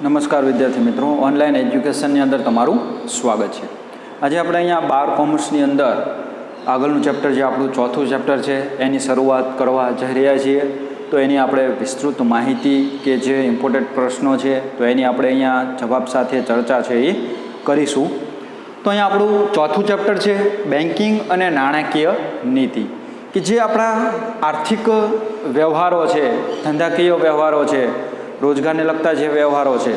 નમસ્કાર વિદ્યાર્થી મિત્રો, ઓનલાઈન એજ્યુકેશનની અંદર તમારું સ્વાગત છે. આજે આપણે અહીંયા 12 કોમર્સની અંદર આગળનું ચેપ્ટર જે આપણું ચોથું ચેપ્ટર છે એની શરૂઆત કરવા જઈ રહ્યા છીએ. તો એની આપણે વિસ્તૃત માહિતી કે જે ઇમ્પોર્ટન્ટ પ્રશ્નો છે તો એની આપણે અહીંયા જવાબ સાથે ચર્ચા છે એ કરીશું. તો અહીંયા આપણું ચોથું ચેપ્ટર છે બેન્કિંગ અને નાણાકીય નીતિ, કે જે આપણા આર્થિક વ્યવહારો છે, ધંધાકીય વ્યવહારો છે, રોજગારને લગતા જે વ્યવહારો છે,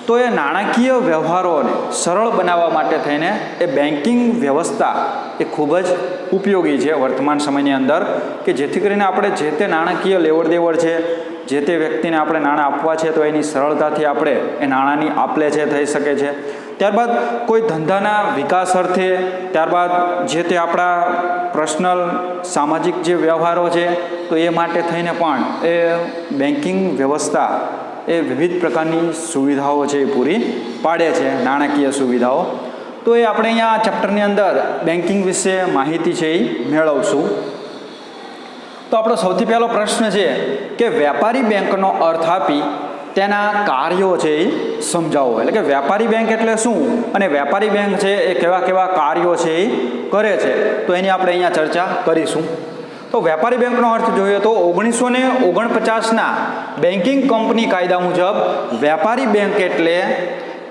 તો એ નાણાકીય વ્યવહારોને સરળ બનાવવા માટે થઈને એ બેન્કિંગ વ્યવસ્થા એ ખૂબ જ ઉપયોગી છે વર્તમાન સમયની અંદર, કે જેથી કરીને આપણે જે તે નાણાકીય લેવડ દેવડ છે, જે તે વ્યક્તિને આપણે નાણાં આપવા છે તો એની સરળતાથી આપણે એ નાણાંની આપલે છે થઈ શકે છે. ત્યારબાદ કોઈ ધંધાના વિકાસ અર્થે, ત્યારબાદ જે તે આપણા પર્સનલ સામાજિક જે વ્યવહારો છે તો એ માટે થઈને પણ એ બેન્કિંગ વ્યવસ્થા એ વિવિધ પ્રકારની સુવિધાઓ છે એ પૂરી પાડે છે, નાણાકીય સુવિધાઓ. તો એ આપણે અહીંયા આ ચેપ્ટરની અંદર બેન્કિંગ વિશે માહિતી છે એ મેળવશું. તો આપણો સૌથી પહેલો પ્રશ્ન છે કે વેપારી બેંકનો અર્થ આપી તેના કાર્યો છે એ સમજાવો. એટલે કે વેપારી બેંક એટલે શું અને વેપારી બેંક છે એ કેવા કેવા કાર્યો છે એ કરે છે, તો એની આપણે અહીંયા ચર્ચા કરીશું. તો વેપારી બેંકનો અર્થ જોઈએ તો 1949ના બેન્કિંગ કંપની કાયદા મુજબ વેપારી બેંક એટલે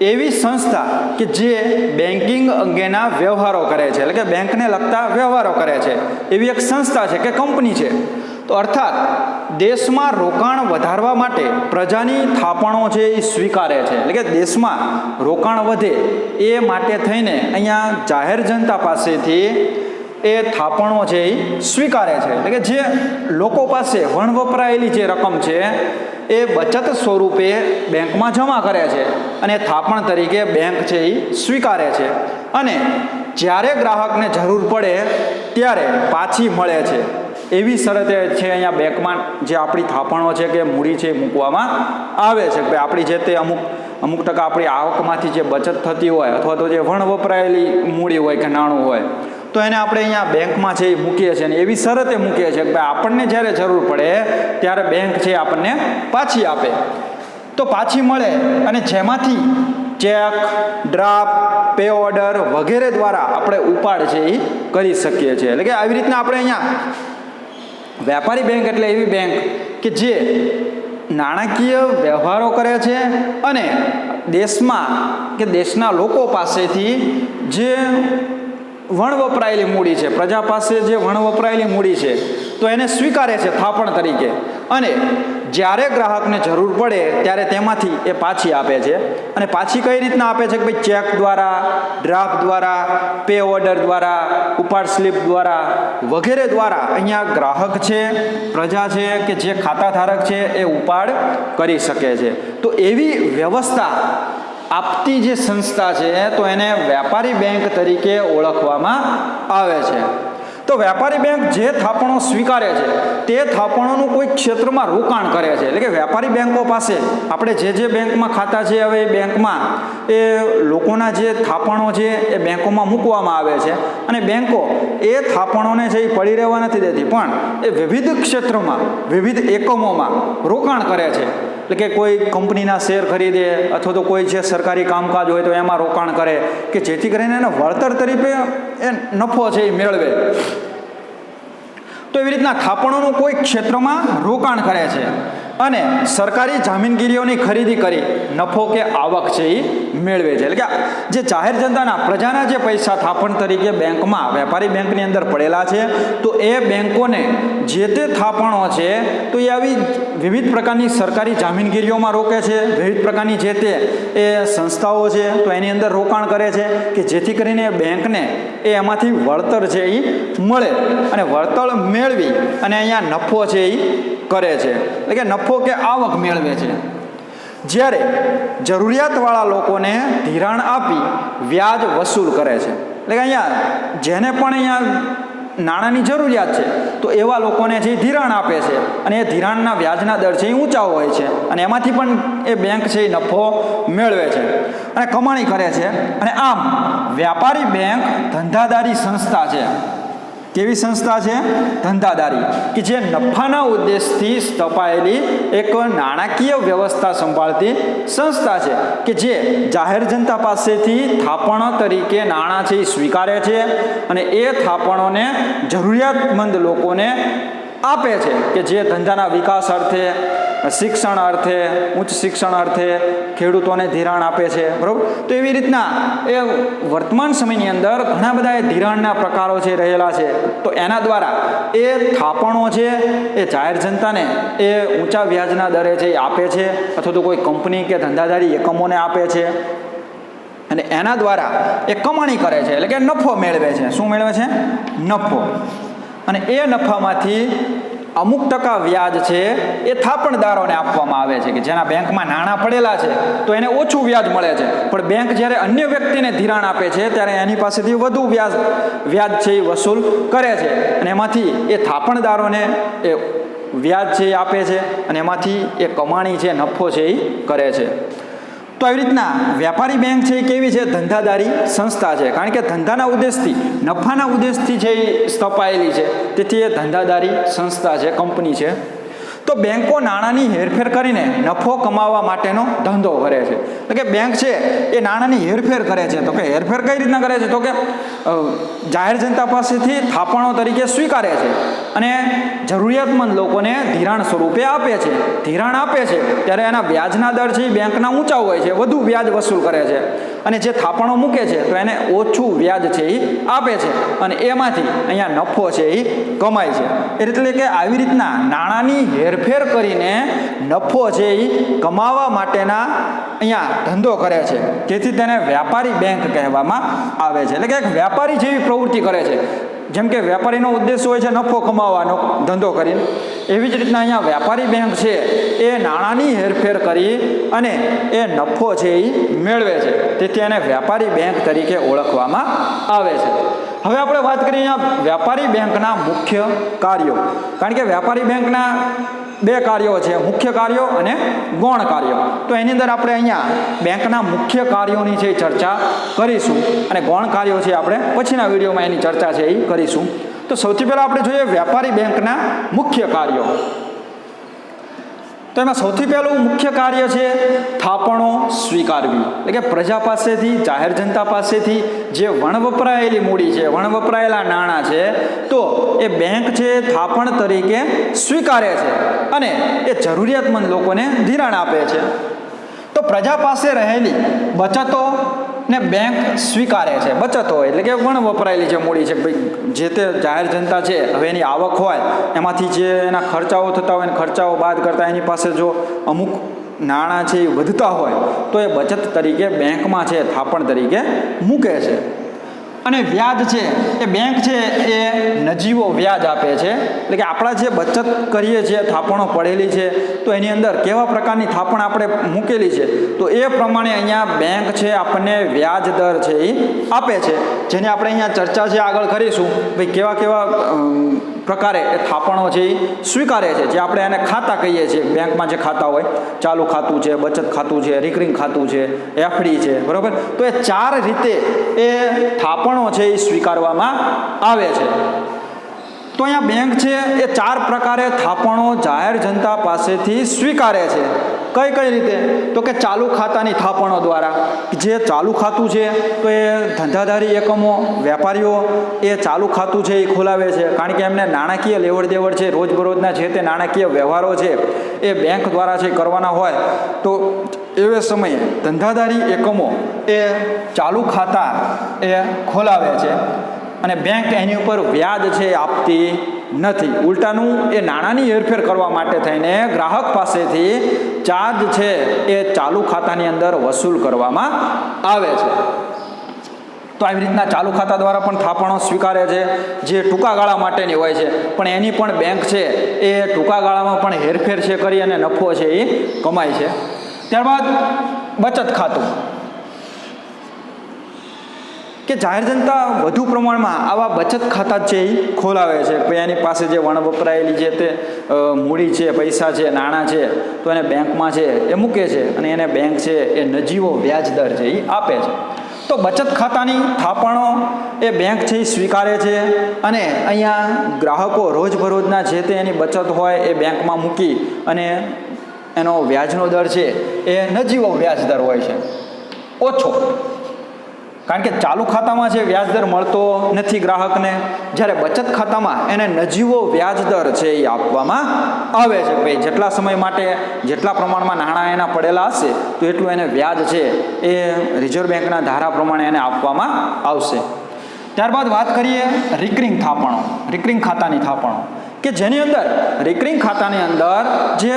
એવી સંસ્થા કે જે બેન્કિંગ અંગેના વ્યવહારો કરે છે, એટલે કે બેંકને લગતા વ્યવહારો કરે છે એવી એક સંસ્થા છે કે કંપની છે. તો અર્થાત દેશમાં રોકાણ વધારવા માટે પ્રજાની થાપણો છે એ સ્વીકારે છે, એટલે કે દેશમાં રોકાણ વધે એ માટે થઈને અહીંયા જાહેર જનતા પાસેથી એ થાપણો છે એ સ્વીકારે છે. એટલે કે જે લોકો પાસે વણવપરાયેલી જે રકમ છે એ બચત સ્વરૂપે બેંકમાં જમા કરે છે અને થાપણ તરીકે બેંક છે એ સ્વીકારે છે, અને જ્યારે ગ્રાહકને જરૂર પડે ત્યારે પાછી મળે છે એવી શરતે છે અહીંયા બેંકમાં જે આપણી થાપણો છે કે મૂડી છે મૂકવામાં આવે છે. કે આપણી જે તે અમુક ટકા આપણી આવકમાંથી જે બચત થતી હોય અથવા તો જે વણવપરાયેલી મૂડી હોય કે નાણું હોય તો એને આપણે અહીંયા બેંકમાં છે એ મૂકીએ છીએ, અને એવી શરતે મૂકીએ છીએ કે આપણને જ્યારે જરૂર પડે ત્યારે બેંક છે આપણને પાછી આપે, તો પાછી મળે, અને જેમાંથી ચેક, ડ્રાફ્ટ, પે ઓર્ડર વગેરે દ્વારા આપણે ઉપાડ છે એ કરી શકીએ છીએ. એટલે કે આવી રીતના આપણે અહીંયા વેપારી બેંક એટલે એવી બેંક કે જે નાણાકીય વ્યવહારો કરે છે અને દેશમાં કે દેશના લોકો પાસેથી જે વણવપરાયેલી મૂડી છે, પ્રજા પાસે જે વણવપરાયેલી મૂડી છે તો એને સ્વીકારે છે થાપણ તરીકે, અને જ્યારે ગ્રાહકને જરૂર પડે ત્યારે તેમાંથી એ પાછી આપે છે. અને પાછી કઈ રીતના આપે છે કે ભાઈ ચેક દ્વારા, ડ્રાફ્ટ દ્વારા, પે ઓર્ડર દ્વારા, ઉપાડ સ્લીપ દ્વારા વગેરે દ્વારા અહીંયા ગ્રાહક છે, પ્રજા છે કે જે ખાતાધારક છે એ ઉપાડ કરી શકે છે. તો એવી વ્યવસ્થા આપતી જે સંસ્થા છે તો એને વેપારી બેંક તરીકે ઓળખવામાં આવે છે. તો વેપારી બેંક જે થાપણો સ્વીકારે છે તે થાપણોનું કોઈ ક્ષેત્રમાં રોકાણ કરે છે. એટલે કે વેપારી બેંકો પાસે આપણે જે બેંકમાં ખાતા છે, હવે એ બેંકમાં એ લોકોના જે થાપણો છે એ બેંકોમાં મૂકવામાં આવે છે, અને બેંકો એ થાપણોને છે એ પડી રહેવા નથી દેતી, પણ એ વિવિધ ક્ષેત્રોમાં, વિવિધ એકમોમાં રોકાણ કરે છે. એટલે કે કોઈ કંપનીના શેર ખરીદે અથવા તો કોઈ જે સરકારી કામકાજ હોય તો એમાં રોકાણ કરે, કે જેથી કરીને એને વળતર તરીકે એ નફો છે એ મેળવે. તો એવી રીતના થાપણોનું કોઈ ક્ષેત્રમાં રોકાણ કરે છે અને સરકારી જામીનગીરીઓની ખરીદી કરી નફો કે આવક છે એ મેળવે છે. એટલે કે જે જાહેર જનતાના, પ્રજાના જે પૈસા થાપણ તરીકે બેંકમાં, વેપારી બેંકની અંદર પડેલા છે તો એ બેંકોને જે તે થાપણો છે તો એ આવી વિવિધ પ્રકારની સરકારી જામીનગીરીઓમાં રોકે છે, વિવિધ પ્રકારની જે તે એ સંસ્થાઓ છે તો એની અંદર રોકાણ કરે છે, કે જેથી કરીને બેંકને એ એમાંથી વળતર છે એ મળે, અને વળતર મેળવી અને અહીંયા નફો છે એ કરે છે. એટલે કે નફો કે આવક મેળવે છે. જ્યારે જરૂરિયાતવાળા લોકોને ધિરાણ આપી વ્યાજ વસૂલ કરે છે. એટલે કે અહીંયા જેને પણ અહીંયા નાણાંની જરૂરિયાત છે તો એવા લોકોને જે ધિરાણ આપે છે, અને એ ધિરાણના વ્યાજના દર છે એ ઊંચા હોય છે, અને એમાંથી પણ એ બેંક છે એ નફો મેળવે છે અને કમાણી કરે છે. અને આમ વ્યાપારી બેંક ધંધાદારી સંસ્થા છે કેવી સંસ્થા છે? ધંધાદારી, કે જે નફાના ઉદ્દેશથી સ્થપાયેલી એક નાણાકીય વ્યવસ્થા સંભાળતી સંસ્થા છે, કે જે જાહેર જનતા પાસેથી થાપણો તરીકે નાણાં છે એ સ્વીકારે છે અને એ થાપણોને જરૂરિયાતમંદ લોકોને આપે છે, કે જે ધંધાના વિકાસ અર્થે, શિક્ષણ અર્થે, ઉચ્ચ શિક્ષણ અર્થે ખેડૂતોને ધિરાણ આપે છે, બરાબર. તો એવી રીતના એ વર્તમાન સમયની અંદર ઘણા બધા એ ધિરાણના પ્રકારો છે રહેલા છે. તો એના દ્વારા એ થાપણો છે એ જાહેર જનતાને એ ઊંચા વ્યાજના દરે છે એ આપે છે, અથવા તો કોઈ કંપની કે ધંધાદારી એકમોને આપે છે અને એના દ્વારા એ કમાણી કરે છે, એટલે કે નફો મેળવે છે. શું મેળવે છે? નફો. અને એ નફામાંથી અમુક ટકા વ્યાજ છે એ થાપણદારોને આપવામાં આવે છે, કે જેના બેંકમાં નાણાં પડેલા છે તો એને ઓછું વ્યાજ મળે છે, પણ બેંક જ્યારે અન્ય વ્યક્તિને ધિરાણ આપે છે ત્યારે એની પાસેથી વધુ વ્યાજ છે એ વસૂલ કરે છે અને એમાંથી એ થાપણદારોને એ વ્યાજ છે એ આપે છે અને એમાંથી એ કમાણી છે, નફો છે એ કરે છે. તો આવી રીતના વ્યાપારી બેંક છે એ કેવી છે? ધંધાદારી સંસ્થા છે, કારણ કે ધંધાના ઉદ્દેશથી, નફાના ઉદ્દેશથી છે એ સ્થપાયેલી છે, તેથી એ ધંધાદારી સંસ્થા છે, કંપની છે. તો બેંકો નાણાંની હેરફેર કરીને નફો કમાવવા માટેનો ધંધો કરે છે. એટલે કે બેંક છે એ નાણાંની હેરફેર કરે છે. તો કે હેરફેર કઈ રીતના કરે છે? તો કે જાહેર જનતા પાસેથી થાપણો તરીકે સ્વીકારે છે અને જરૂરિયાતમંદ લોકોને ધિરાણ સ્વરૂપે આપે છે. ધિરાણ આપે છે ત્યારે એના વ્યાજના દર છે એ બેંકના ઊંચા હોય છે, વધુ વ્યાજ વસૂલ કરે છે, અને જે થાપણો મૂકે છે તો એને ઓછું વ્યાજ છે એ આપે છે અને એમાંથી અહીંયા નફો છે એ કમાય છે. એટલે કે આવી રીતના નાણાંની હેરફેર કરીને નફો છે એ કમાવા માટેના અહીંયા ધંધો કરે છે, જેથી તેને વ્યાપારી બેંક કહેવામાં આવે છે. એટલે કે એક વ્યાપારી જેવી પ્રવૃત્તિ કરે છે. જેમ કે વેપારીનો ઉદ્દેશ હોય છે નફો કમાવાનો ધંધો કરીને, એવી જ રીતના અહીંયા વ્યાપારી બેંક છે એ નાણાંની હેરફેર કરી અને એ નફો છે એ મેળવે છે, તેથી એને વ્યાપારી બેંક તરીકે ઓળખવામાં આવે છે. હવે આપણે વાત કરીએ અહીંયા વ્યાપારી બેંકના મુખ્ય કાર્યો, કારણ કે વ્યાપારી બેંકના બે કાર્યો છે, મુખ્ય કાર્યો અને ગૌણ કાર્યો. તો એની અંદર આપણે અહીંયા બેંકના મુખ્ય કાર્યોની છે ચર્ચા કરીશું અને ગૌણ કાર્યો છે આપણે પછીના વિડીયોમાં એની ચર્ચા છે એ કરીશું. તો સૌથી પહેલાં આપણે જોઈએ વ્યાપારી બેંકના મુખ્ય કાર્યો. તો એમાં સૌથી પહેલું મુખ્ય કાર્ય છે થાપણો સ્વીકારવી. એટલે કે પ્રજા પાસેથી, જાહેર જનતા પાસેથી જે વણવપરાયેલી મૂડી છે, વણવપરાયેલા નાણાં છે, તો એ બેંક છે થાપણ તરીકે સ્વીકારે છે અને એ જરૂરિયાતમંદ લોકોને ધિરાણ આપે છે. તો પ્રજા પાસે રહેલી બચતો ને બેંક સ્વીકારે છે. બચતો હોય એટલે કે વણ વપરાયેલી જે મૂડી છે, ભાઈ જે તે જાહેર જનતા છે, હવે એની આવક હોય એમાંથી જે એના ખર્ચાઓ થતા હોય, ખર્ચાઓ બાદ કરતાં એની પાસે જો અમુક નાણાં છે એ વધતા હોય તો એ બચત તરીકે બેંકમાં છે થાપણ તરીકે મૂકે છે. અને વ્યાજ છે એ બેંક છે એ નજીવો વ્યાજ આપે છે. એટલે કે આપણા જે બચત કરીએ છીએ, થાપણો પડેલી છે, તો એની અંદર કેવા પ્રકારની થાપણ આપણે મૂકેલી છે તો એ પ્રમાણે અહીંયા બેંક છે આપણને વ્યાજ દર છે એ આપે છે, જેને આપણે અહીંયા ચર્ચા છે આગળ કરીશું. ભાઈ કેવા કેવા પ્રકારે એ થાપણો છે એ સ્વીકારે છે, જે આપણે એને ખાતા કહીએ છીએ. બેંકમાં જે ખાતા હોય, ચાલુ ખાતું છે, બચત ખાતું છે, રિકરિંગ ખાતું છે, એફડી છે, બરાબર. તો એ ચાર રીતે એ થાપણો છે એ સ્વીકારવામાં આવે છે. તો અહીંયા બેંક છે એ ચાર પ્રકારે થાપણો જાહેર જનતા પાસેથી સ્વીકારે છે. કઈ કઈ રીતે? તો કે ચાલુ ખાતાની થાપણો દ્વારા. જે ચાલુ ખાતું છે તો એ ધંધાદારી એકમો, વેપારીઓ એ ચાલુ ખાતું છે એ ખોલાવે છે, કારણ કે એમને નાણાકીય લેવડ દેવડ છે, રોજબરોજના છે તે નાણાકીય વ્યવહારો છે એ બેંક દ્વારા છે કરવાના હોય. તો એવે સમયે ધંધાદારી એકમો એ ચાલુ ખાતા એ ખોલાવે છે અને બેંક એની ઉપર વ્યાજ છે આપતી નથી. ઉલટાનું એ નાણાંની હેરફેર કરવા માટે થઈને ગ્રાહક પાસેથી ચાર્જ છે એ ચાલુ ખાતાની અંદર વસૂલ કરવામાં આવે છે. તો આવી રીતના ચાલુ ખાતા દ્વારા પણ થાપણો સ્વીકારે છે, જે ટૂંકા ગાળા માટેની હોય છે, પણ એની પણ બેંક છે એ ટૂંકા ગાળામાં પણ હેરફેર છે કરી અને નફો છે એ કમાય છે. ત્યારબાદ બચત ખાતું, કે જાહેર જનતા વધુ પ્રમાણમાં આવા બચત ખાતા છે એ ખોલાવે છે. પછી એની પાસે જે વણ વપરાયેલી છે તે મૂડી છે, પૈસા છે, નાણાં છે, તો એને બેંકમાં છે એ મૂકે છે અને એને બેંક છે એ નજીવો વ્યાજ દર છે એ આપે છે. તો બચત ખાતાની થાપણો એ બેંક છે એ સ્વીકારે છે અને અહીંયા ગ્રાહકો રોજબરોજના જે તે એની બચત હોય એ બેંકમાં મૂકી અને એનો વ્યાજનો દર છે એ નજીવો વ્યાજ દર હોય છે, ઓછો. કારણ કે ચાલુ ખાતામાં જે વ્યાજ દર મળતો નથી ગ્રાહકને, જ્યારે બચત ખાતામાં એને નજીવો વ્યાજ દર છે એ આપવામાં આવે છે. ભાઈ જેટલા સમય માટે જેટલા પ્રમાણમાં નાણાં એના પડેલા હશે તો એટલું એને વ્યાજ છે એ રિઝર્વ બેંકના ધારા પ્રમાણે એને આપવામાં આવશે. ત્યારબાદ વાત કરીએ રિકરિંગ થાપણો, રિકરિંગ ખાતાની થાપણો, કે જેની અંદર રિકરિંગ ખાતાની અંદર જે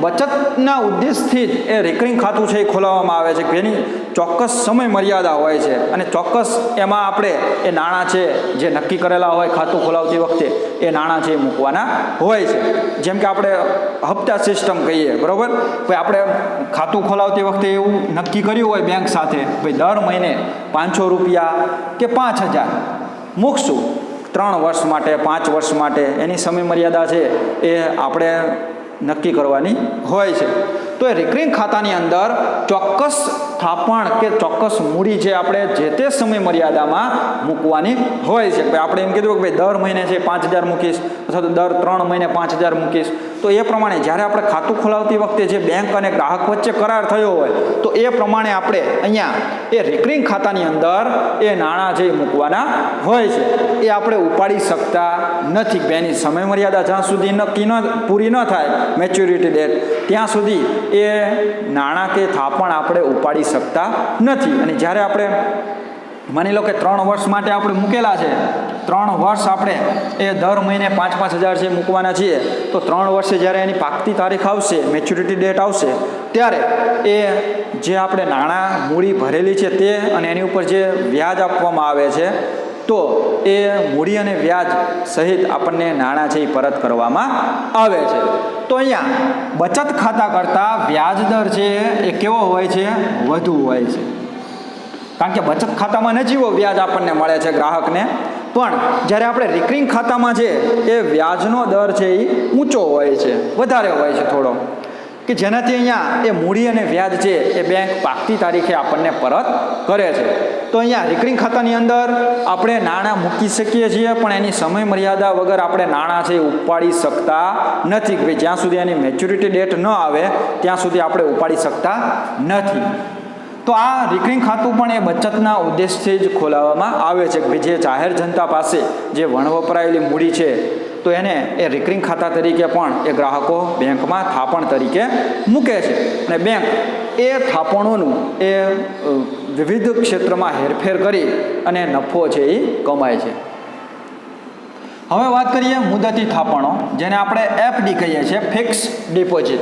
બચતના ઉદ્દેશથી જ એ રિકરિંગ ખાતું છે એ ખોલાવવામાં આવે છે. જેની ચોક્કસ સમય મર્યાદા હોય છે અને ચોક્કસ એમાં આપણે એ નાણાં છે જે નક્કી કરેલા હોય ખાતું ખોલાવતી વખતે એ નાણાં છે એ મૂકવાના હોય છે. જેમ કે આપણે હપ્તા સિસ્ટમ કહીએ, બરાબર. ભાઈ આપણે ખાતું ખોલાવતી વખતે એવું નક્કી કર્યું હોય બેંક સાથે, ભાઈ દર મહિને 500 રૂપિયા કે 5000 મૂકશું 3 વર્ષ માટે, 5 વર્ષ માટે, એની સમય મર્યાદા છે એ આપણે નક્કી કરવાની હોય છે. તો એ રિકરિંગ ખાતાની અંદર ચોક્કસ થાપણ કે ચોક્કસ મૂડી છે આપણે જે તે સમય મર્યાદામાં મૂકવાની હોય છે. ભાઈ આપણે એમ કીધું કે ભાઈ દર મહિને છે 5000 મૂકીશ અથવા તો દર 3 મહિને 5000 મૂકીશ, તો એ પ્રમાણે જ્યારે આપણે ખાતું ખોલાવતી વખતે જે બેંક અને ગ્રાહક વચ્ચે કરાર થયો હોય તો એ પ્રમાણે આપણે અહીંયા એ રિકરિંગ ખાતાની અંદર એ નાણાં જે મૂકવાના હોય છે એ આપણે ઉપાડી શકતા નથી. એની સમય મર્યાદા જ્યાં સુધી નક્કી પૂરી ન થાય, મેચ્યોરિટી ડેટ, ત્યાં સુધી એ નાણાં કે થાપણ આપણે ઉપાડી શકતા નથી. અને જ્યારે આપણે માની લો કે 3 વર્ષ માટે આપણે મૂકેલા છે, 3 વર્ષ આપણે એ દર મહિને 5-5000 છે મૂકવાના છીએ, તો 3 વર્ષે જ્યારે એની પાકતી તારીખ આવશે, મેચ્યોરિટી ડેટ આવશે, ત્યારે એ જે આપણે નાણાં મૂડી ભરેલી છે તે અને એની ઉપર જે વ્યાજ આપવામાં આવે છે તો એ મૂડી અને વ્યાજ સહિત આપણને નાણાં છે એ પરત કરવામાં આવે છે. તો અહીંયા બચત ખાતા કરતાં વ્યાજ દર છે એ કેવો હોય છે? વધુ હોય છે. કારણ કે બચત ખાતામાં નજીવો વ્યાજ આપણને મળે છે ગ્રાહકને, પણ જ્યારે આપણે રિકરિંગ ખાતામાં છે એ વ્યાજનો દર છે એ ઊંચો હોય છે, વધારે હોય છે થોડો, કે જેનાથી અહીંયા એ મૂડી અને વ્યાજ છે એ બેંક પાકતી તારીખે આપણને પરત કરે છે. તો અહીંયા રિકરિંગ ખાતાની અંદર આપણે નાણાં મૂકી શકીએ છીએ, પણ એની સમય મર્યાદા વગર આપણે નાણાં છે એ ઉપાડી શકતા નથી. કે ભાઈ જ્યાં સુધી એની મેચ્યોરિટી ડેટ ન આવે ત્યાં સુધી આપણે ઉપાડી શકતા નથી. તો આ રિકરિંગ ખાતું પણ એ બચતના ઉદ્દેશથી જ ખોલાવવામાં આવે છે કે જે જાહેર જનતા પાસે જે વણવપરાયેલી મૂડી છે તો એને એ રિકરિંગ ખાતા તરીકે પણ એ ગ્રાહકો બેંકમાં થાપણ તરીકે મૂકે છે અને બેંક એ થાપણોનું એ વિવિધ ક્ષેત્રમાં હેરફેર કરી અને નફો છે એ કમાય છે. હવે વાત કરીએ મુદતી થાપણો, જેને આપણે FD કહીએ છીએ, ફિક્સ ડિપોઝિટ,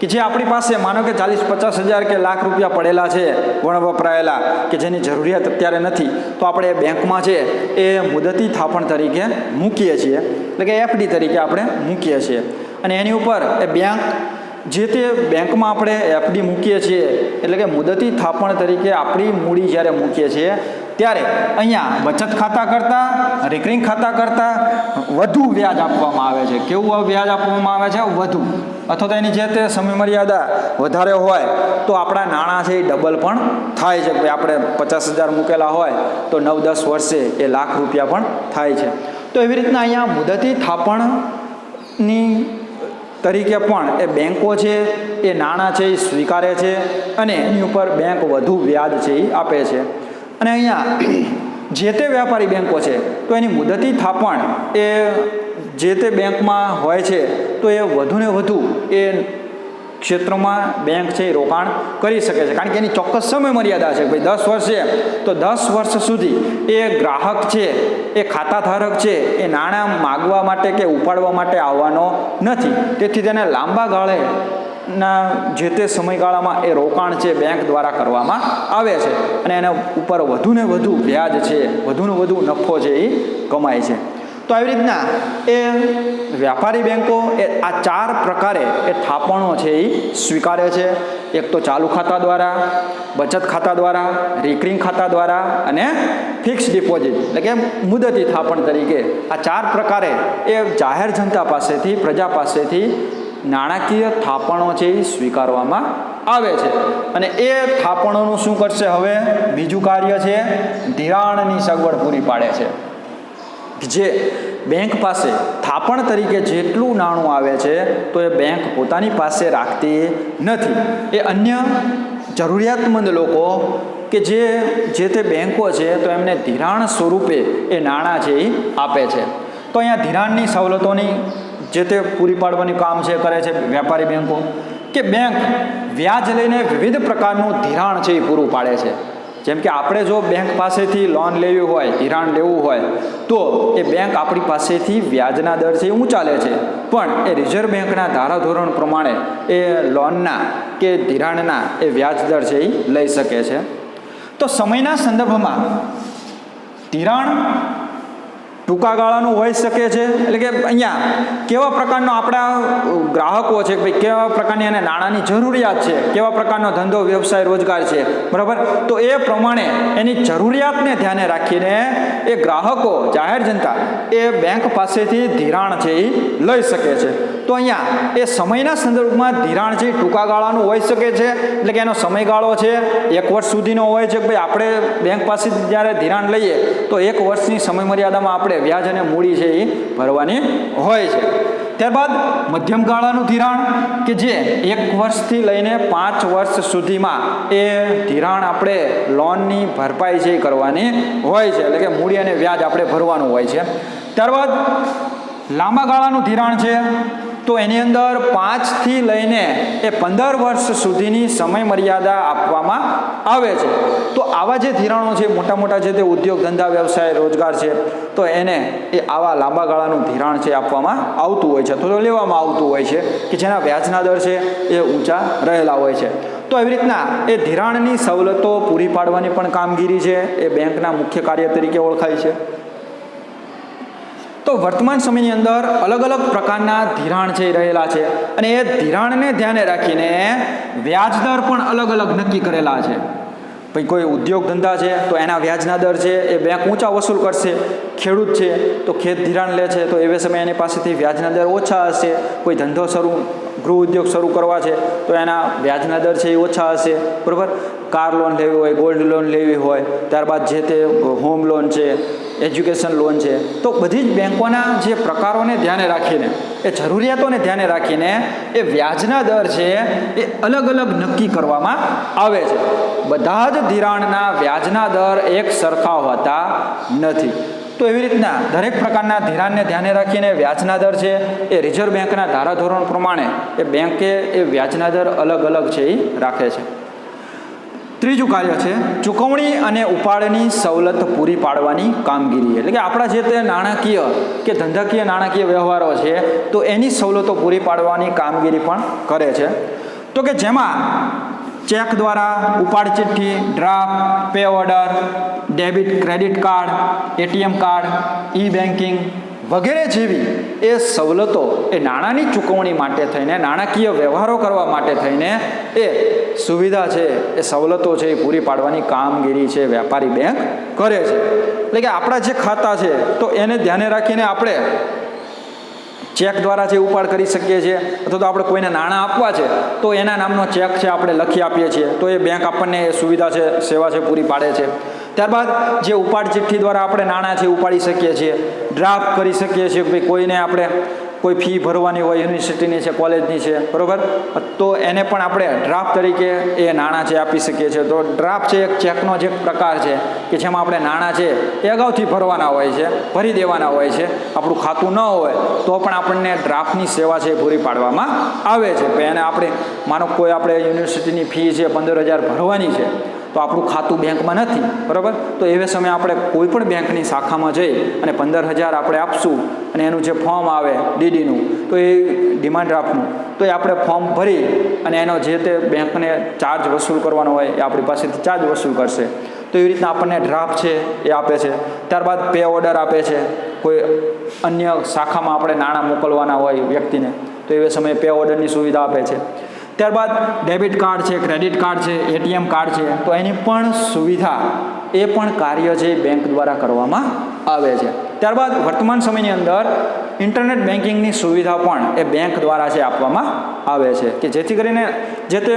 કે જે આપણી પાસે માનો કે 40-50 હજાર કે લાખ રૂપિયા પડેલા છે વણવપરાયેલા, કે જેની જરૂરિયાત અત્યારે નથી, તો આપણે બેંકમાં છે એ મુદતી થાપણ તરીકે મૂકીએ છીએ, એટલે કે FD તરીકે આપણે મૂકીએ છીએ. અને એની ઉપર એ બેંક જે તે બેંકમાં આપણે FD મૂકીએ છીએ, એટલે કે મુદતી થાપણ તરીકે આપણી મૂડી જ્યારે મૂકીએ છીએ ત્યારે અહીંયા બચત ખાતા કરતાં, રિકરિંગ ખાતા કરતાં વધુ વ્યાજ આપવામાં આવે છે. કેવું વ્યાજ આપવામાં આવે છે? વધુ. અથવા તો એની જે તે સમય મર્યાદા વધારે હોય તો આપણા નાણાં છે એ ડબલ પણ થાય છે. ભાઈ આપણે 50,000 મૂકેલા હોય તો 9-10 વર્ષે એ લાખ રૂપિયા પણ થાય છે. તો એવી રીતના અહીંયા મુદતી થાપણની તરીકે પણ એ બેંકો છે એ નાણાં છે એ સ્વીકારે છે અને એની ઉપર બેંક વધુ વ્યાજ છે એ આપે છે. અને અહીંયા જે તે વ્યાપારી બેંકો છે તો એની મુદતી થાપણ એ જે તે બેંકમાં હોય છે તો એ વધુને વધુ એ ક્ષેત્રમાં બેંક છે એ રોકાણ કરી શકે છે. કારણ કે એની ચોક્કસ સમય મર્યાદા છે. ભાઈ 10 વર્ષ છે તો 10 વર્ષ સુધી એ ગ્રાહક છે, એ ખાતાધારક છે, એ નાણાં માગવા માટે કે ઉપાડવા માટે આવવાનો નથી. તેથી તેને લાંબા ગાળે ના જે તે સમયગાળામાં એ રોકાણ છે બેંક દ્વારા કરવામાં આવે છે અને એના ઉપર વધુને વધુ વ્યાજ છે, વધુને વધુ નફો છે એ કમાય છે. તો આવી રીતના એ વ્યાપારી બેંકો એ આ 4 પ્રકારે એ થાપણો છે એ સ્વીકારે છે. એક તો ચાલુ ખાતા દ્વારા, બચત ખાતા દ્વારા, રિકરિંગ ખાતા દ્વારા અને ફિક્સ ડિપોઝિટ એટલે કે મુદતી થાપણ તરીકે આ 4 પ્રકારે એ જાહેર જનતા પાસેથી, પ્રજા પાસેથી નાણાકીય થાપણો છે એ સ્વીકારવામાં આવે છે અને એ થાપણોનું શું કરશે? હવે બીજું કાર્ય છે ધિરાણની સગવડ પૂરી પાડે છે. જે બેંક પાસે થાપણ તરીકે જેટલું નાણું આવે છે તો એ બેંક પોતાની પાસે રાખતી નથી. એ અન્ય જરૂરિયાતમંદ લોકો કે જે તે બેંકો છે તો એમને ધિરાણ સ્વરૂપે એ નાણાં છે એ આપે છે. તો અહીંયા ધિરાણની સવલતોની જે તે પૂરી પાડવાનું કામ છે કરે છે વેપારી બેંકો, કે બેંક વ્યાજ લઈને વિવિધ પ્રકારનું ધિરાણ છે એ પૂરું પાડે છે. જેમ કે આપણે જો બેંક પાસેથી લોન લેવી હોય, ધિરાણ લેવું હોય તો એ બેંક આપણી પાસેથી વ્યાજના દર છે એ ઊંચા લે છે, પણ એ રિઝર્વ બેંકના ધારાધોરણ પ્રમાણે એ લોનના કે ધિરાણના એ વ્યાજ દર છે એ લઈ શકે છે. તો સમયના સંદર્ભમાં ધિરાણ ટૂંકા ગાળાનું હોઈ શકે છે, એટલે કે અહીંયા કેવા પ્રકારનો આપણા ગ્રાહકો છે, ભાઈ કેવા પ્રકારની એને નાણાંની જરૂરિયાત છે, કેવા પ્રકારનો ધંધો વ્યવસાય રોજગાર છે, બરાબર. તો એ પ્રમાણે એની જરૂરિયાતને ધ્યાને રાખીને એ ગ્રાહકો જાહેર જનતા એ બેંક પાસેથી ધિરાણ છે એ લઈ શકે છે. તો અહીંયા એ સમયના સંદર્ભમાં ધિરાણ છે ટૂંકા ગાળાનું હોઈ શકે છે, એટલે કે એનો સમયગાળો છે 1 વર્ષ સુધીનો હોય છે. ભાઈ આપણે બેંક પાસેથી જ્યારે ધિરાણ લઈએ તો 1 વર્ષની સમયમર્યાદામાં આપણે વ્યાજ અને મૂડી છે એ ભરવાની હોય છે. ત્યારબાદ મધ્યમ ગાળાનું ધિરાણ કે જે 1 વર્ષથી લઈને 5 વર્ષ સુધીમાં એ ધિરાણ આપણે લોનની ભરપાઈ છે એ કરવાની હોય છે, એટલે કે મૂડી અને વ્યાજ આપણે ભરવાનું હોય છે. ત્યારબાદ લાંબા ગાળાનું ધિરાણ છે તો એની અંદર 5 થી લઈને એ 15 વર્ષ સુધીની સમય મર્યાદા આપવામાં આવે છે. તો આવા જે ધિરાણો છે મોટા મોટા જે તે ઉદ્યોગ ધંધા વ્યવસાય રોજગાર છે તો એને એ આવા લાંબા ગાળાનું ધિરાણ છે આપવામાં આવતું હોય છે, તો લેવામાં આવતું હોય છે કે જેના વ્યાજના દર છે એ ઊંચા રહેલા હોય છે. તો એવી રીતના એ ધિરાણની સવલતો પૂરી પાડવાની પણ કામગીરી છે એ બેંકના મુખ્ય કાર્ય તરીકે ઓળખાય છે. તો વર્તમાન સમયની અંદર અલગ અલગ પ્રકારના ધિરાણ છે રહેલા છે અને એ ધિરાણને ધ્યાને રાખીને વ્યાજદર પણ અલગ અલગ નક્કી કરેલા છે. ભાઈ કોઈ ઉદ્યોગ ધંધા છે તો એના વ્યાજના દર છે એ બેંક ઊંચા વસૂલ કરશે. ખેડૂત છે તો ખેત ધિરાણ લે છે તો એવે સમયે એની પાસેથી વ્યાજના દર ઓછા હશે. કોઈ ધંધો ગૃહ ઉદ્યોગ શરૂ કરવા છે તો એના વ્યાજના દર છે એ ઓછા હશે, બરાબર. કાર લોન લેવી હોય, ગોલ્ડ લોન લેવી હોય, ત્યારબાદ જે તે હોમ લોન છે, એજ્યુકેશન લોન છે, તો બધી જ બેંકોના જે પ્રકારોને ધ્યાને રાખીને એ જરૂરિયાતોને ધ્યાને રાખીને એ વ્યાજના દર છે એ અલગ અલગ નક્કી કરવામાં આવે છે. બધા જ ધિરાણના વ્યાજના દર એક સરખા હોતા નથી. તો એવી રીતના દરેક પ્રકારના ધિરાણને ધ્યાને રાખીને વ્યાજના દર છે એ રિઝર્વ બેંકના ધારાધોરણ પ્રમાણે એ બેંકે એ વ્યાજના દર અલગ અલગ છે એ રાખે છે. ત્રીજું કાર્ય છે ચૂકવણી અને ઉપાડની સવલત પૂરી પાડવાની કામગીરી, એટલે કે આપણા જે તે નાણાકીય કે ધંધાકીય નાણાકીય વ્યવહારો છે તો એની સવલતો પૂરી પાડવાની કામગીરી પણ કરે છે. તો કે જેમાં ચેક દ્વારા, ઉપાડ ચિઠ્ઠી, draft, pay order, debit credit card, ATM card, e banking વગેરે જેવી એ સવલતો એ નાણાંની ચૂકવણી માટે થઈને, નાણાકીય વ્યવહારો કરવા માટે થઈને એ સુવિધા છે એ સવલતો છે એ પૂરી પાડવાની કામગીરી છે વેપારી બેંક કરે છે. એટલે કે આપણા જે ખાતા છે તો એને ધ્યાને રાખીને આપણે ચેક દ્વારા જે ઉપાડ કરી શકીએ છીએ, અથવા તો આપણે કોઈને નાણાં આપવા છે તો એના નામનો ચેક છે આપણે લખી આપીએ છીએ તો એ બેંક આપણને એ સુવિધા છે, સેવા છે પૂરી પાડે છે. ત્યારબાદ જે ઉપાડ ચિઠ્ઠી દ્વારા આપણે નાણાં છે ઉપાડી શકીએ છીએ, ડ્રાફ્ટ કરી શકીએ છીએ, ભાઈ કોઈને આપણે કોઈ ફી ભરવાની હોય યુનિવર્સિટીની છે, કોલેજની છે, બરાબર, તો એને પણ આપણે ડ્રાફ્ટ તરીકે એ નાણાં છે આપી શકીએ છીએ. તો ડ્રાફ્ટ છે એક ચેકનો જે પ્રકાર છે કે જેમાં આપણે નાણાં છે એ અગાઉથી ભરવાના હોય છે, ભરી દેવાના હોય છે. આપણું ખાતું ન હોય તો પણ આપણને ડ્રાફ્ટની સેવા છે પૂરી પાડવામાં આવે છે. એને આપણે માનો કોઈ આપણે યુનિવર્સિટીની ફી છે 15,000 ભરવાની છે તો આપણું ખાતું બેંકમાં નથી, બરાબર, તો એવે સમયે આપણે કોઈ પણ બેંકની શાખામાં જઈ અને 15,000 આપણે આપશું અને એનું જે ફોર્મ આવે ડીડીનું તો એ ડિમાન્ડ ડ્રાફ્ટનું તો એ આપણે ફોર્મ ભરી અને એનો જે તે બેંકને ચાર્જ વસૂલ કરવાનો હોય એ આપણી પાસેથી ચાર્જ વસૂલ કરશે. તો એવી રીતના આપણને ડ્રાફ્ટ છે એ આપે છે. ત્યારબાદ પે ઓર્ડર આપે છે, કોઈ અન્ય શાખામાં આપણે નાણાં મોકલવાના હોય વ્યક્તિને તો એવે સમયે પે ઓર્ડરની સુવિધા આપે છે. ત્યારબાદ ડેબિટ કાર્ડ છે, ક્રેડિટ કાર્ડ છે, એટીએમ કાર્ડ છે તો એની પણ સુવિધા એ પણ કાર્ય છે બેંક દ્વારા કરવામાં આવે છે. ત્યારબાદ વર્તમાન સમયની અંદર ઇન્ટરનેટ બેન્કિંગની સુવિધા પણ એ બેંક દ્વારા છે આપવામાં આવે છે કે જેથી કરીને જે તે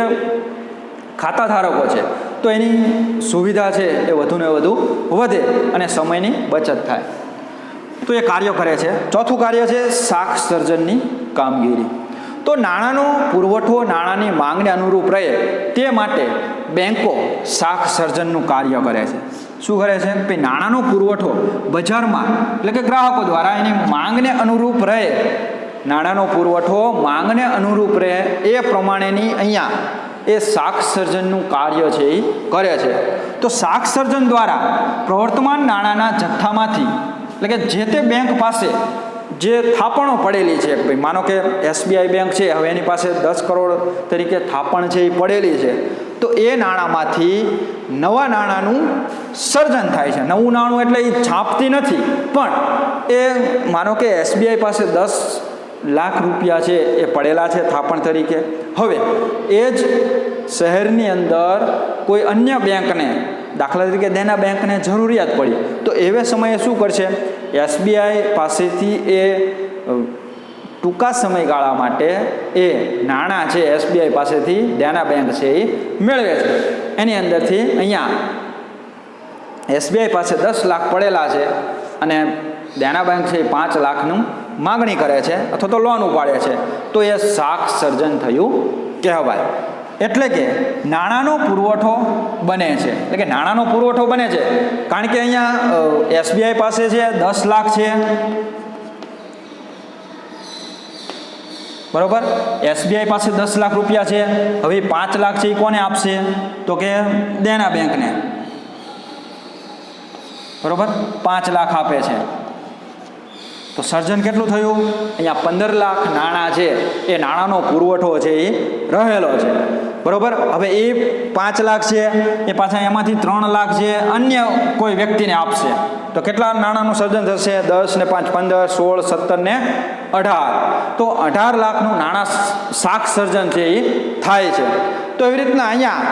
ખાતા ધારકો છે તો એની સુવિધા છે એ વધુને વધુ વધે અને સમયની બચત થાય. તો એ કાર્ય કરે છે. ચોથું કાર્ય છે શાક સર્જનની કામગીરી. તો નાણાંનો પુરવઠો નાણાંની માંગને અનુરૂપ રહે તે માટે બેન્કો શાક સર્જનનું કાર્ય કરે છે. શું કરે છે? ભાઈ નાણાંનો પુરવઠો બજારમાં એટલે કે ગ્રાહકો દ્વારા એની માંગને અનુરૂપ રહે, નાણાંનો પુરવઠો માંગને અનુરૂપ રહે એ પ્રમાણેની અહીંયા એ શાક સર્જનનું કાર્ય છે એ કરે છે. તો શાક સર્જન દ્વારા પ્રવર્તમાન નાણાંના જથ્થામાંથી એટલે કે જે તે બેંક પાસે જે થાપણો પડેલી છે, ભાઈ માનો કે SBI બેંક છે, હવે એની પાસે 10 કરોડ તરીકે થાપણ છે એ પડેલી છે, તો એ નાણાંમાંથી નવા નાણાંનું સર્જન થાય છે. નવું નાણું એટલે એ છાપતી નથી, પણ એ માનો કે SBI પાસે 10 લાખ રૂપિયા છે એ પડેલા છે થાપણ તરીકે. હવે એ જ શહેરની અંદર કોઈ અન્ય બેંકને, દાખલા તરીકે દેના બેંકને જરૂરિયાત પડી, તો એવે સમયે શું કરશે? SBI પાસેથી એ ટૂંકા સમયગાળા માટે એ નાણાં છે SBI પાસેથી દેના બેંક છે એ મેળવે છે. એની અંદરથી અહીંયા SBI પાસે 10 લાખ પડેલા છે અને દેના બેંક છે એ 5 લાખનું માગણી કરે છે અથવા તો લોન ઉપાડે છે, તો એ શાક સર્જન થયું કહેવાય. એટલે કે નાણાંનો પુરવઠો બને છે. એટલે કે નાણાંનો પુરવઠો બને છે કારણ કે અહીંયા SBI પાસે છે 10 લાખ છે, બરોબર. SBI પાસે 10 લાખ રૂપિયા છે. હવે 5 લાખ છે એ કોને આપશે? તો કે દેના બેંકને, બરોબર. 5 લાખ આપે છે. તો સર્જન કેટલું થયું? અહીંયા 15 લાખ નાણાં છે એ નાણાંનો પુરવઠો છે એ રહેલો છે, બરોબર. હવે એ 5 લાખ છે એ પાછા એમાંથી 3 લાખ છે અન્ય કોઈ વ્યક્તિને આપશે, તો કેટલા નાણાંનું સર્જન થશે? 10 ને 5 15, 16, 17 ને 18. તો 18 લાખનું નાણાં શાક સર્જન છે એ થાય છે. તો એવી રીતના અહીંયા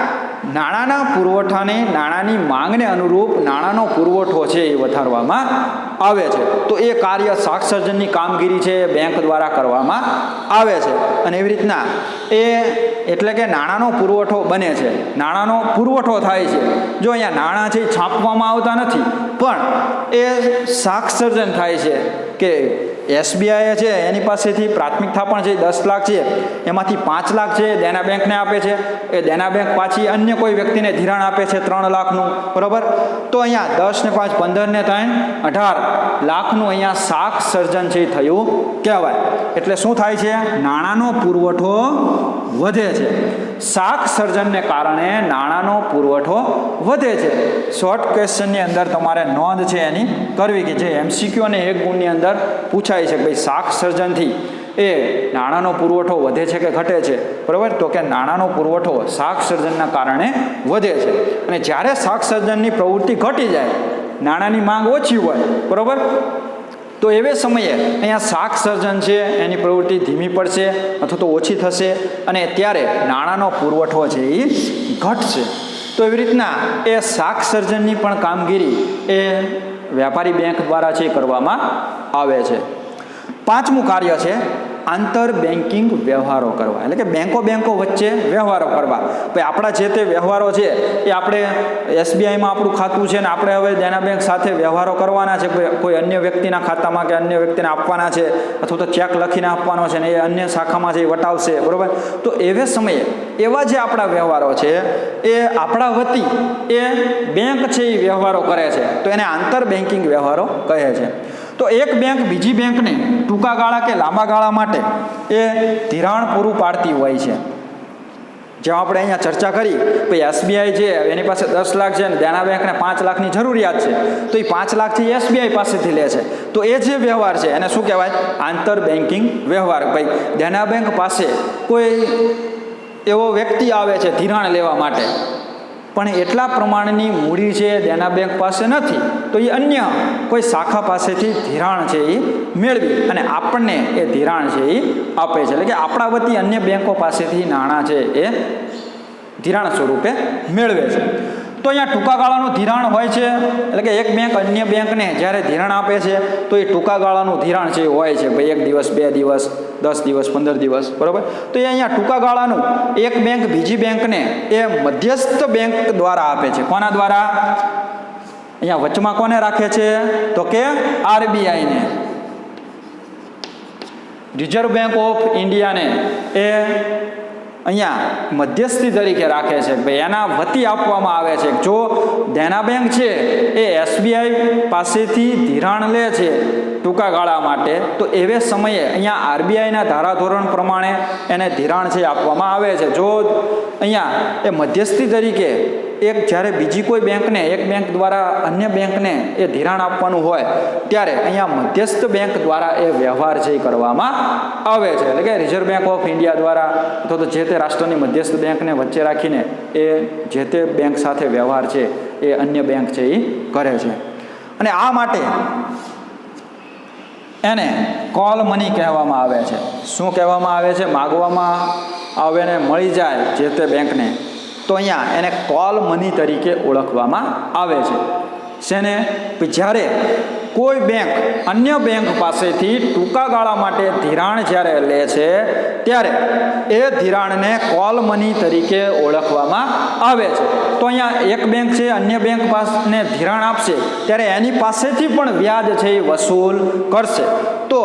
નાણાંના પુરવઠાને નાણાંની માંગને અનુરૂપ નાણાંનો પુરવઠો છે એ વધારવામાં આવે છે. તો એ કાર્ય શાક સર્જનની કામગીરી છે બેંક દ્વારા કરવામાં આવે છે. અને એવી રીતના એ એટલે કે નાણાંનો પુરવઠો બને છે, નાણાંનો પુરવઠો થાય છે. જો અહીંયા નાણાં છે એ છાપવામાં આવતા નથી, પણ એ શાક સર્જન થાય છે કે SBI છે એની પાસેથી પ્રાથમિક થાપણ છે 10 લાખ છે, એમાંથી 5 લાખ છે દેના બેંકને આપે છે, એ દેના બેંક પાછી અન્ય કોઈ વ્યક્તિને ધિરાણ આપે છે 3 લાખનું, બરાબર. તો અહીંયા 10 ને 5 15 ને 3 18 લાખનું અહીંયા શાક સર્જન છે થયું કહેવાય. એટલે શું થાય છે? નાણાંનો પુરવઠો વધે છે. શાક સર્જનને કારણે નાણાંનો પુરવઠો વધે છે. શોર્ટ ક્વેશ્ચનની અંદર તમારે નોંધ છે એની કરવી કે જે MCQ અને 1 ગુણની અંદર પૂછાય છે, ભાઈ શાક સર્જનથી એ નાણાંનો પુરવઠો વધે છે કે ઘટે છે, બરાબર. તો કે નાણાંનો પુરવઠો શાક સર્જનના કારણે વધે છે. અને જ્યારે શાક સર્જનની પ્રવૃત્તિ ઘટી જાય, નાણાંની માંગ ઓછી હોય, બરાબર, તો એવે સમયે અહીંયા શાક સર્જન છે એની પ્રવૃત્તિ ધીમી પડશે અથવા તો ઓછી થશે અને ત્યારે નાણાંનો પુરવઠો છે એ ઘટશે. તો એવી રીતના એ શાક સર્જનની પણ કામગીરી એ વ્યાપારી બેંક દ્વારા છે કરવામાં આવે છે. 5મું કાર્ય છે આંતર બેન્કિંગ વ્યવહારો કરવા, એટલે કે બેંકો વચ્ચે વ્યવહારો કરવા. ભાઈ આપણા જે તે વ્યવહારો છે એ આપણે SBIમાં આપણું ખાતું છે ને આપણે હવે દેના બેંક સાથે વ્યવહારો કરવાના છે, કોઈ અન્ય વ્યક્તિના ખાતામાં કે અન્ય વ્યક્તિને આપવાના છે અથવા તો ચેક લખીને આપવાનો છે ને એ અન્ય શાખામાં જે વટાવશે, બરાબર. તો એવે સમયે એવા જે આપણા વ્યવહારો છે એ આપણા વતી એ બેંક છે એ વ્યવહારો કરે છે, તો એને આંતર બેન્કિંગ વ્યવહારો કહે છે. તો એક બેંક બીજી બેંકને ટૂંકા ગાળા કે લાંબા ગાળા માટે એ ધિરાણ પૂરું પાડતી હોય છે. જેમ આપણે અહીંયા ચર્ચા કરી, ભાઈ SBI છે એની પાસે 10 લાખ છે અને દેના બેંકને 5 લાખની જરૂરિયાત છે, તો એ 5 લાખથી SBI પાસેથી લે છે. તો એ જે વ્યવહાર છે એને શું કહેવાય? આંતર બેન્કિંગ વ્યવહાર. ભાઈ દેના બેંક પાસે કોઈ એવો વ્યક્તિ આવે છે ધિરાણ લેવા માટે, પણ એટલા પ્રમાણની મૂડી છે દેના બેંક પાસે નથી, તો એ અન્ય કોઈ શાખા પાસેથી ધિરાણ છે એ મેળવી અને આપણને એ ધિરાણ છે એ આપે છે. એટલે કે આપણા વતી અન્ય બેંકો પાસેથી નાણાં છે એ ધિરાણ સ્વરૂપે મેળવે છે. તો તો અહીંયા ટૂંકા ગાળાનું ધિરાણ હોય છે, એટલે કે એક બેંક અન્ય બેંકને જ્યારે ધિરાણ આપે છે તો એ ટૂંકા ગાળાનું ધિરાણ છે એ હોય છે, ભાઈ 1 દિવસ 2 દિવસ 10 દિવસ 15 દિવસ, બરાબર. તો એ અહીંયા ટૂંકા ગાળાનું એક બેંક બીજી બેંકને એ મધ્યસ્થ બેંક દ્વારા આપે છે. કોના દ્વારા? અહીંયા વચમાં કોને રાખે છે? તો કે આરબીઆઈને, રિઝર્વ બેંક ઓફ ઇન્ડિયાને એ અહીંયા મધ્યસ્થી તરીકે રાખે છે. ભાઈ એના વતી આપવામાં આવે છે. જો દેના બેંક છે એ એસબીઆઈ પાસેથી ધિરાણ લે છે ટૂંકા ગાળા માટે, તો એવે સમયે અહીંયા આરબીઆઈના ધારાધોરણ પ્રમાણે એને ધિરાણ છે આપવામાં આવે છે. જો અહીંયા એ મધ્યસ્થી તરીકે એક જ્યારે બીજી કોઈ બેંકને એક બેંક દ્વારા અન્ય બેંકને એ ધિરાણ આપવાનું હોય ત્યારે અહીંયા મધ્યસ્થ બેંક દ્વારા એ વ્યવહાર છે એ કરવામાં આવે છે. એટલે કે રિઝર્વ બેંક ઓફ ઇન્ડિયા દ્વારા અથવા તો જે તે રાષ્ટ્રની મધ્યસ્થ બેંકને વચ્ચે રાખીને એ જે તે બેંક સાથે વ્યવહાર છે એ અન્ય બેંક છે એ કરે છે. અને આ માટે એને કોલ મની કહેવામાં આવે છે. શું કહેવામાં આવે છે? માગવામાં આવે ને મળી જાય જે તે બેંકને, તો અહીંયા એને કોલ મની તરીકે ઓળખવામાં આવે છે. શેને? જ્યારે કોઈ બેંક અન્ય બેંક પાસેથી ટૂંકા ગાળા માટે ધિરાણ જ્યારે લે છે ત્યારે એ ધિરાણને કોલ મની તરીકે ઓળખવામાં આવે છે. તો અહીંયા એક બેંક છે અન્ય બેંક પાસેને ધિરાણ આપશે ત્યારે એની પાસેથી પણ વ્યાજ છે એ વસૂલ કરશે. તો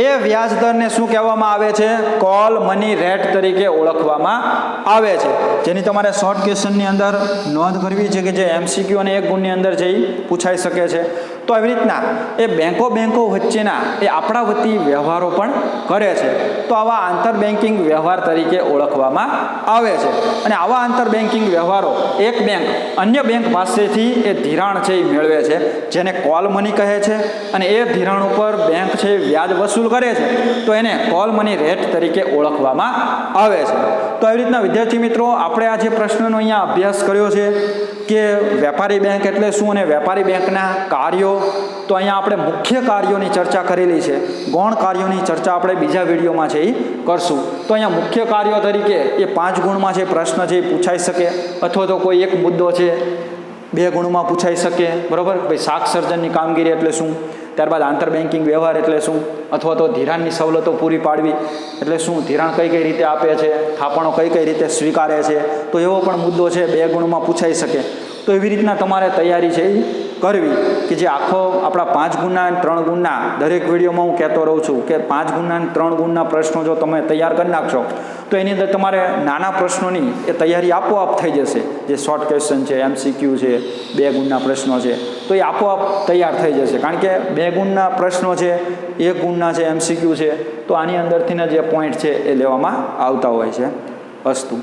એ વ્યાજ દરને શું કહેવામાં આવે છે? કોલ મની રેટ તરીકે ઓળખવામાં આવે છે. જેની તમારે શોર્ટ ક્વેશ્ચનની અંદર નોંધ કરવી છે કે જે MCQ અને 1 ગુણની અંદર જઈ પૂછાઈ શકે છે. તો આવી રીતના એ બેંકો વચ્ચેના એ આપણા વતી વ્યવહારો પણ કરે છે. તો આવા આંતર બેન્કિંગ વ્યવહાર તરીકે ઓળખવામાં આવે છે. અને આવા આંતર બેન્કિંગ વ્યવહારો એક બેંક અન્ય બેંક પાસેથી એ ધિરાણ છે એ મેળવે છે, જેને કોલ મની કહે છે. અને એ ધિરાણ ઉપર બેંક છે વ્યાજ વસૂલ કરે છે, તો એને કોલ મની રેટ તરીકે ઓળખવામાં આવે છે. તો આવી રીતના વિદ્યાર્થી મિત્રો આપણે આ જે પ્રશ્નનો અહીંયા અભ્યાસ કર્યો છે કે વેપારી બેંક એટલે શું અને વેપારી બેંકના કાર્યો, તો અહીંયા આપણે મુખ્ય કાર્યોની ચર્ચા કરેલી છે. ગૌણ કાર્યોની ચર્ચા આપણે બીજા વિડીયોમાં છે એ કરશું. તો અહીંયા મુખ્ય કાર્યો તરીકે એ 5 ગુણમાં છે પ્રશ્ન છે એ પૂછાઈ શકે, અથવા તો કોઈ એક મુદ્દો છે 2 ગુણમાં પૂછાઈ શકે, બરાબર. ભાઈ શાક સર્જનની કામગીરી એટલે શું, ત્યારબાદ આંતર બેન્કિંગ વ્યવહાર એટલે શું, અથવા તો ધિરાણની સવલતો પૂરી પાડવી એટલે શું, ધિરાણ કઈ રીતે આપે છે, થાપણો કઈ રીતે સ્વીકારે છે, તો એવો પણ મુદ્દો છે 2 ગુણમાં પૂછાઈ શકે. તો એવી રીતના તમારે તૈયારી છે એ કરવી કે જે આખો આપણા 5 ગુણના અને 3 ગુણના દરેક વિડીયોમાં હું કહેતો રહું છું કે 5 ગુણના અને 3 ગુણના પ્રશ્નો જો તમે તૈયાર કરી નાખશો તો એની અંદર તમારે નાના પ્રશ્નોની એ તૈયારી આપોઆપ થઈ જશે. જે શોર્ટ ક્વેશ્ચન છે, MCQ છે, 2 ગુણના પ્રશ્નો છે, તો એ આપોઆપ તૈયાર થઈ જશે. કારણ કે 2 ગુણના પ્રશ્નો છે, 1 ગુણના છે, MCQ છે, તો આની અંદરથી જે પોઈન્ટ છે એ લેવામાં આવતા હોય છે. અસ્તુ.